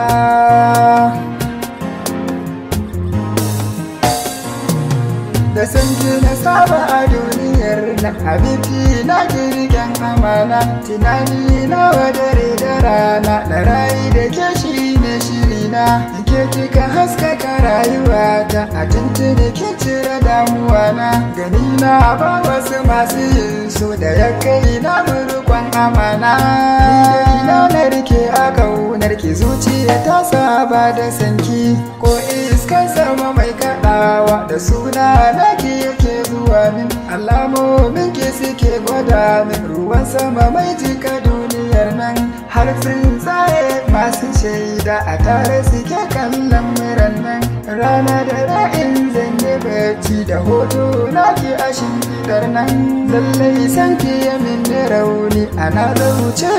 ba. Da sanki na saba a duniyar nan, habibti na kirgen amana, tunani na wadare da rana, da rayu da ke shi ne shirina, ke kika haskaka rayuwata, a tuntuni kin cire damuwa na, gani na ba wasu masu yin so da ya kai na murkon amana. Ina na rike a kaunar ki, zuciya ta saba da sanki, ko iskar sama mai kaɗawa da suna naki yake zuwa min, alamomin ki suke gwada min, ruwan sama mai jika duniyar nan, har tsuntsaye masu shaida a tare suke kallon muran nan, rana da ra'in zan yi bacci da hoto naki a shimfidar nan, lallai sanki ya min rauni ana zauce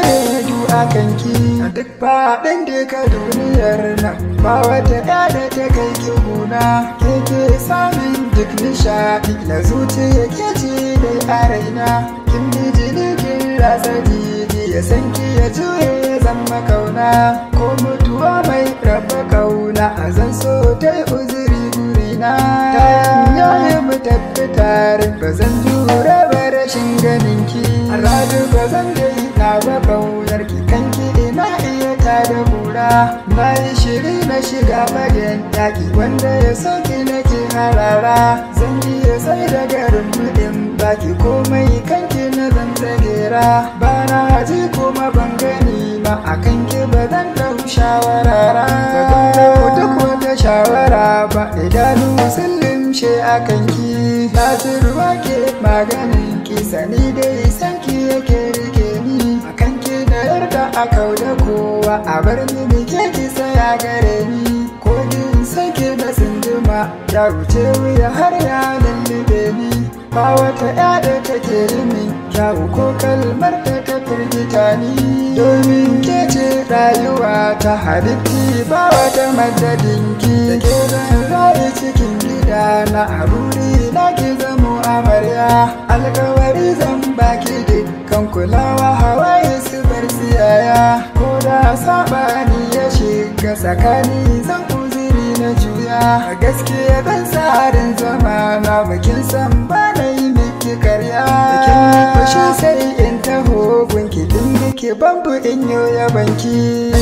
du a kanki, a duk faɗin duka duniyar nan ba wata ya da ta kai ki guna, ke samun duk nishaɗi na zuciya ke ce dai a raina, kin bi jini kin rasa jini ya san ki ya juye ya zama kauna, ko mutuwa mai raba kauna a zan so ta yi uzuri gurina, ta yayi mu tafi tare ba zan jure ba rashin ganin ki, radu ba zan dai na ba kaunar ki kanki ina iya ta da kura, na yi shiri na shiga fagen yaki wanda ya soki nake harara, zan iya sai da garin muɗin baki komai kanki na zan tsagera, ba na ji kuma ban gani ma a kanki ba zan ɗau shawarara, ba zan ɗau duk wata shawara ba, idanu sun limshe a kanki, na ruwa ke maganin ki, sani dai sanki yake rike ni, a kanki na yarda a kau da kowa, a bar mini ke ki saya gare ni, ko din sake da tsinduma ya wuce wuya har ya lullube ni, ba wata ya da take rimin kyawu ko kalmar da ta firgita ni, domin ke ce rayuwa ta habibti ba wata madadinki, da ke zan rayu cikin gida na haruri na ki zamo amarya, alkawari zan baki dukkan kulawa hawaye su bar siyaya, ko da sabani ya shiga tsakani zan uzuri na juya, a gaskiya ban tsarin zama na mukin san ba na yi miki karya, bikin fushi sai in taho gunki din miki bambu in yau ya banki,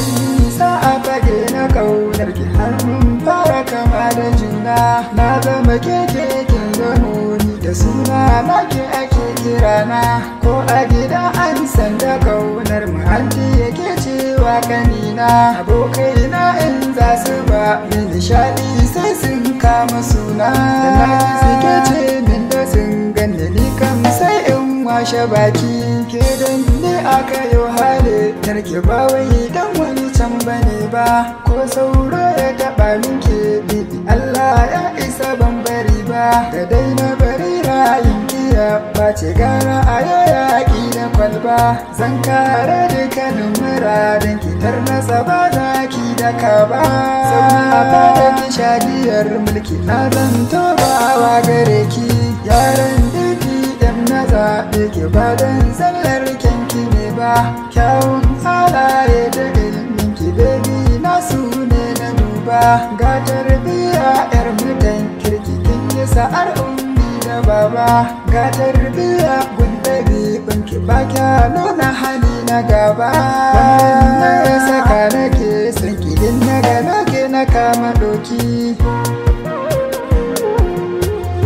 sa'a fage na kaunar ki har mun fara kama da juna, na zama keke kin gano ni da suna naki ake kirana, ko a gida an san da kaunar mu hanti yake cewa kanina, abokaina in za su ba min nishaɗi sai sun kama suna, da naki suke ce min da sun ganni ni kam sai in washe baki, ke dan ne aka yi halittar ki ba wai dan wani can bane ba, ko sauro ya taɓa min ke bibi Allah ya isa ban bari ba, da dai na bari rayin kiya ba ce gara a yaƙi da kwalba, zan kare dukkanin muradin kitar nasa ba za ki daka ba, sauna a fada ki shagiyar mulki na zan tobawa gare ki, yaran duki yan na zaɓe ki ba don sallar kyanki ne ba, kyawun halaye da ilmin ki bebi na su ne na duba, ga tarbiya yar mutan kirki kin yi sa'ar ummi da baba, ga tarbiya gundabi banki ba kya nuna hali na gaba, wannan ya saka nake son kidin na ganoke na kama doki,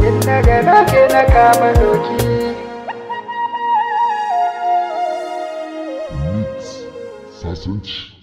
in na ganoke na kama doki. Sasanci.